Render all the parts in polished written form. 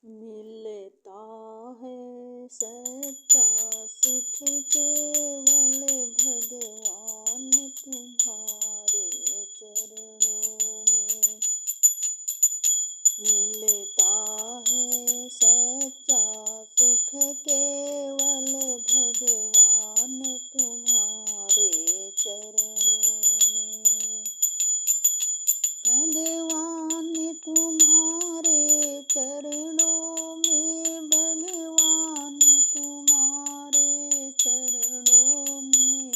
मिलता है सच्चा सुख केवल भगवान तुम्हारे चरणों में। मिलता है सच्चा सुख केवल भगवान तुम्हारे चरणों में। भगवान तुम्हारे चरणों में, भगवान तुम्हारे चरणों में।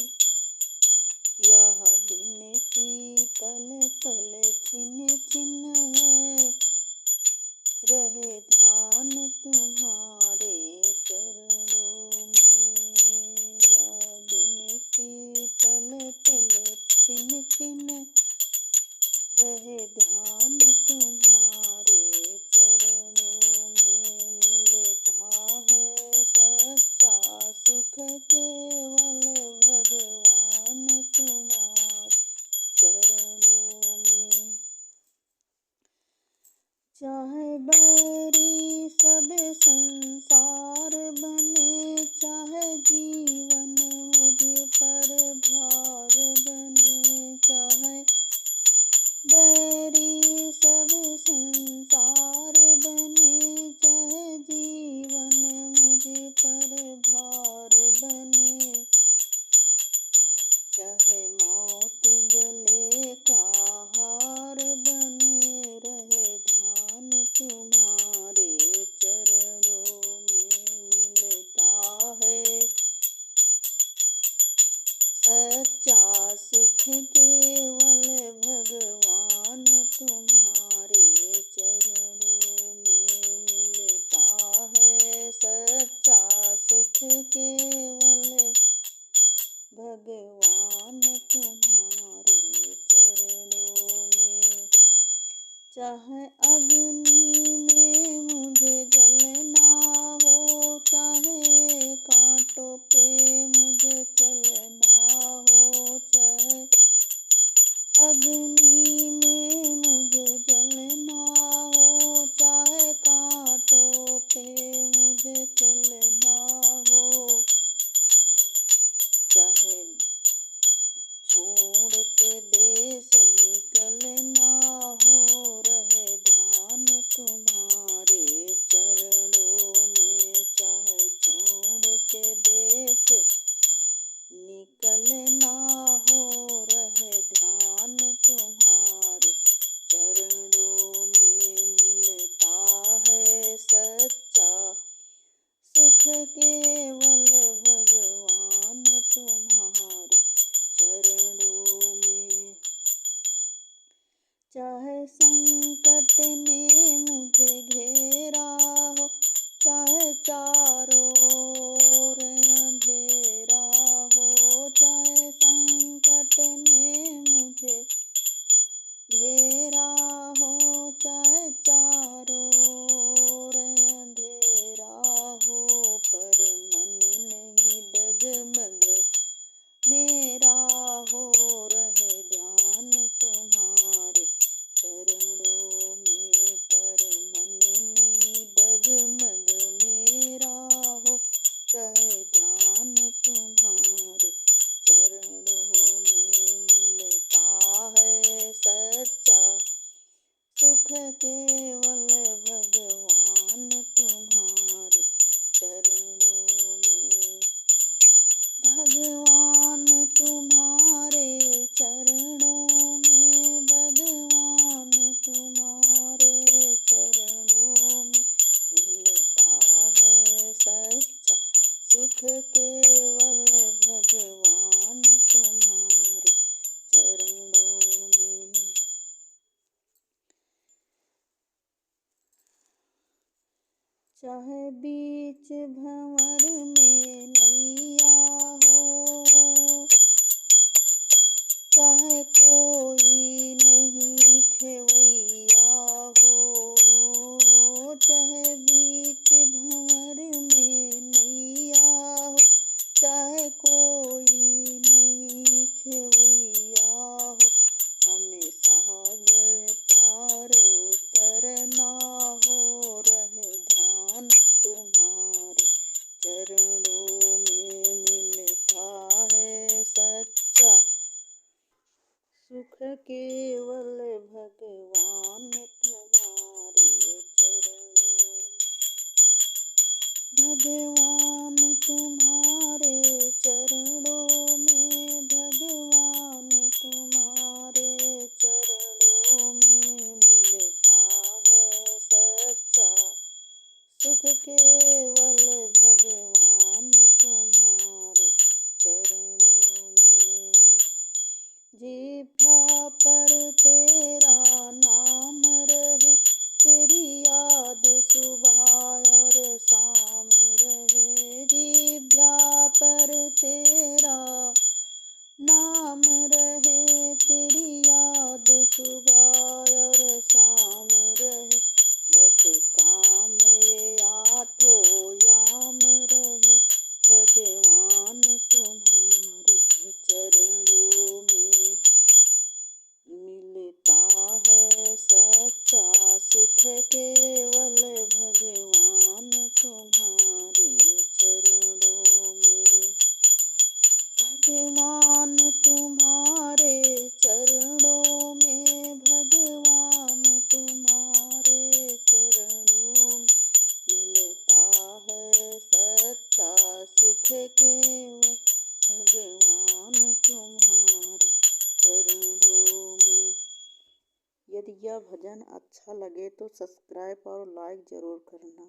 यह विनती पल पल छिन छिन है, रहे ध्यान तुम्हारे चरणों में। यह विनती पल पल छिन छिन, रहे ध्यान तुम्हारे चरणों में। मिलता है सच्चा सुख केवल भगवान तुम्हारे चरणों में। चाहे बैरी सब संसार बने, चाहे जीवन मुझ पर भार बने। चाहे बैरी सब संसार बने, चाहे जीवन मुझ पर भार बने। चाहे मौत गले का हार बने, रहे ध्यान तुम्हारे चरणों में। मिलता है सच्चा सुख केवल भगवान तुम्हारे चरणों में। मिलता है सच्चा सुख केवल भगवान तुम्हारे चरणों में। चाहे अग्नि में मुझे जलना हो, चाहे कांटों पे मुझे चलना हो। चाहे अग्नि में मुझे जलना हो, चाहे कांटों पे मुझे चलना हो। चाहे छोड़ के देश निकलना हो, रहे ध्यान तुम्हारे चरणों में। चाहे छोड़ के देश निकलना हो, रहे ध्यान तुम्हारे चरणों में। मिलता है सच्चा सुख केवल भगवान तुम्हारे चरणों में। चाहे संकट ने मुझे घेरा हो, चाहे चारों ओर अंधेरा हो। चाहे संकट ने मुझे घेरा हो, चाहे चारों ओर अंधेरा हो। पर मन नहीं डगमग मेरा हो, रहे ध्यान तुम्हारे चरणों में। पर मन नहीं डगमग मेरा हो, रहे ध्यान तुम्हारे चरणों में। मिलता है सच्चा सुख केवल भगवान तुम्हारे चरणों में। भगवान तुम्हारे चरणों में, भगवान तुम्हारे चरणों में। मिलता है सच्चा सुख केवल भगवान तुम्हारे चरणों में। चाहे बीच भंवर में नैया हो, चाहे कोई नहीं खेवैया हो। चाहे बीच भंवर में नैया हो, चाहे कोई नहीं खेवैया हो। हमें सागर पार उतरना हो, रहे ध्यान भगवान तुम्हारे चरणों में, भगवान तुम्हारे चरणों में मिलता है सच्चा सुख केवल भगवान तुम्हारे चरणों में। जिह्वा पर तेरा नाम रहे, तेरी याद सुबह और शाम रहे। जिह्वा पर तेरा नाम रहे, तेरी याद सुबह और शाम रहे। बस काम ये आठों याम रहे, भगवान तुम्हारे चरणों में मिलता है सच्चा सुख केवल भगवान तुम्हारे चरणों में। भगवान तुम्हारे चरणों में, भगवान तुम्हारे चरणों में मिलता है सच्चा सुख केवल भगवान तुम्हारे चरणों में। यदि यह भजन अच्छा लगे तो सब्सक्राइब और लाइक ज़रूर करना।